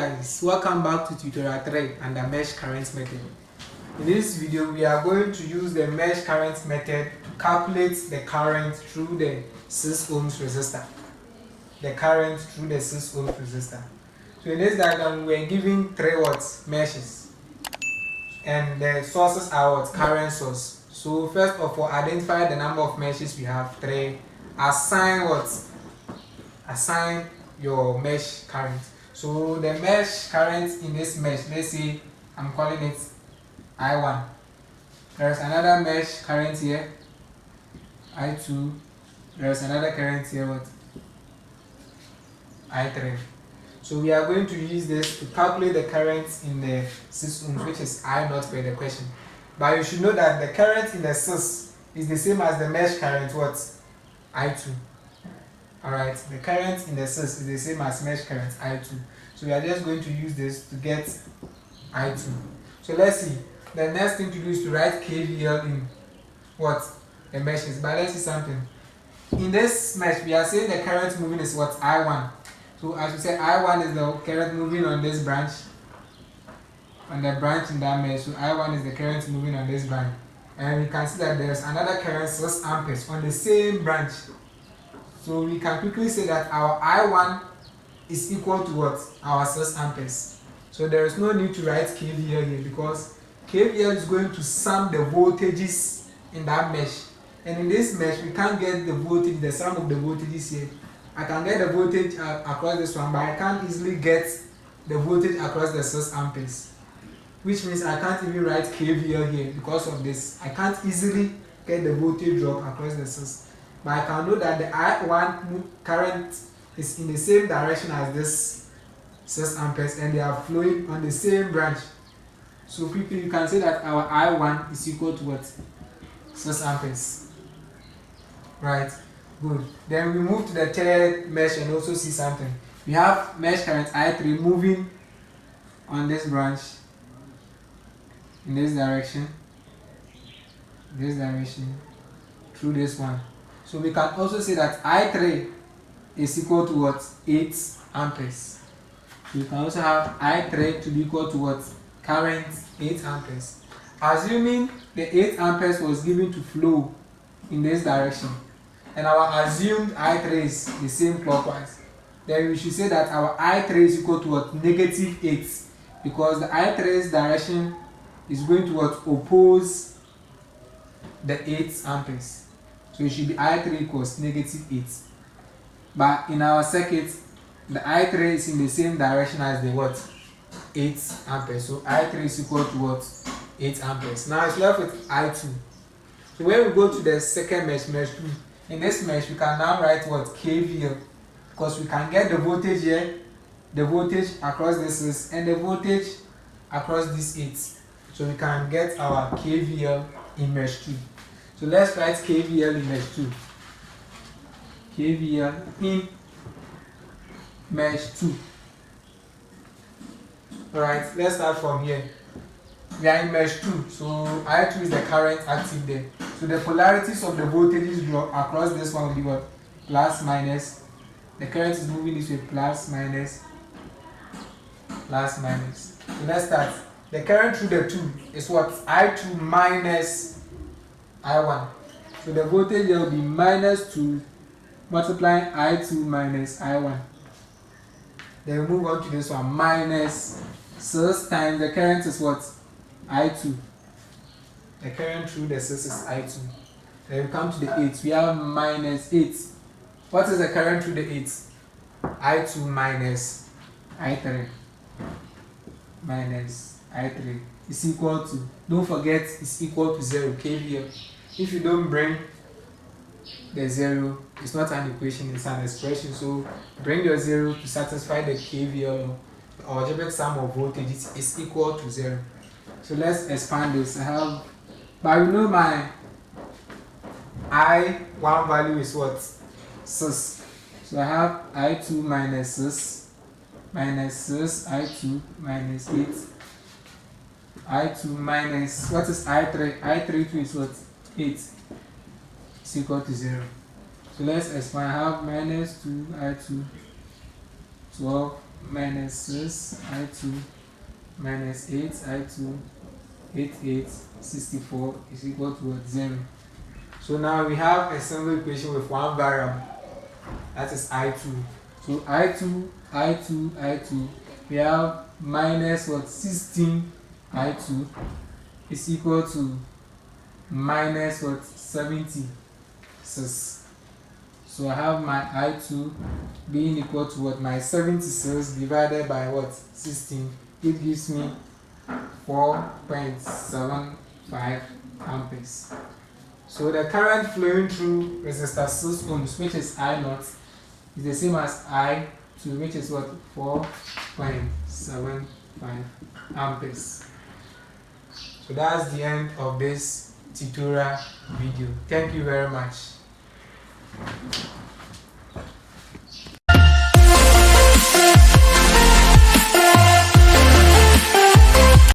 guys, welcome back to tutorial 3 and the mesh current method. In this video we are going to use the mesh current method to calculate the current through the 6 ohms resistor. So in this diagram we are given 3 meshes and the sources are current source. So first of all, identify the number of meshes we have 3. Assign your mesh current. So the mesh current in this mesh, let's say I'm calling it I1. There's another mesh current here, I2. There's another current here, I3. So we are going to use this to calculate the current in the 6 ohms, which is I0 per the question. But you should know that the current in the 6 is the same as the mesh current, I2. Alright, the current in the 6 is the same as mesh current, I2. So we are just going to use this to get I2. So let's see. The next thing to do is to write KVL in the meshes. But let's see something. In this mesh, we are saying the current moving is I1. So as we say, I1 is the current moving on this branch, on the branch in that mesh. So I1 is the current moving on this branch. And we can see that there's another current 6 amperes on the same branch. So we can quickly say that our I1 is equal to our 6 amperes. So there is no need to write KVL here because KVL is going to sum the voltages in that mesh. And in this mesh, we can't get the voltage, the sum of the voltages here. I can get the voltage across this one, but I can't easily get the voltage across the 6 amperes. Which means I can't even write KVL here because of this. I can't easily get the voltage drop across the 6. But I can know that the I1 current is in the same direction as this 6 amperes and they are flowing on the same branch. So quickly you can say that our I1 is equal to 6 amperes. Right, good. Then we move to the third mesh and also see something. We have mesh current I3 moving on this branch in this direction, through this one. So we can also say that I3 is equal to 8 amperes. So we can also have I3 to be equal to current 8 amperes. Assuming the 8 amperes was given to flow in this direction, and our assumed I3 is the same clockwise, then we should say that our I3 is equal to negative 8, because the I3's direction is going to oppose the 8 amperes. So it should be I3 equals negative 8. But in our circuit, the I3 is in the same direction as the 8 amperes. So I3 is equal to 8 amperes. Now it's left with I2. So when we go to the second mesh 2, in this mesh we can now write KVL, because we can get the voltage here, the voltage across this is, and the voltage across this 8. So we can get our KVL in mesh 2. So let's write KVL in mesh 2. KVL in mesh 2. Alright, let's start from here. We are in mesh 2, so I2 is the current active there. So the polarities of the voltages drop across this one will be plus minus. The current is moving this way, plus minus. So let's start. The current through the 2 is I2 minus I1. So the voltage will be minus 2 multiplying I2 minus I1. Then we move on to this one, minus 6 times the current is I2. The current through the 6 is I2. Then we come to the 8. We have minus 8. What is the current through the 8? I2 minus I3. Minus I3 is equal to, don't forget, it's equal to 0, KVL. If you don't bring the 0, it's not an equation, it's an expression. So bring your 0 to satisfy the KVL, or algebraic sum of voltages is equal to 0. So let's expand this. But we know my I1 value is 6. So I have I2 minus 6, I2 minus 8. I2 minus, what is I3? I3 is 8 is equal to 0. So let's expand. I have minus 2 I2, 12 minus 6 I2 minus 8 I2 88 64 is equal to what? 0. So now we have a single equation with one variable, that is I2. So I2, we have minus what? 16 I2 is equal to minus what? 76. So I have my I2 being equal to what? My 76 divided by what? 16. It gives me 4.75 amperes. So the current flowing through resistor 6 ohms, which is I0, is the same as I2, which is what? 4.75 amperes. So that's the end of this tutorial video. Thank you very much.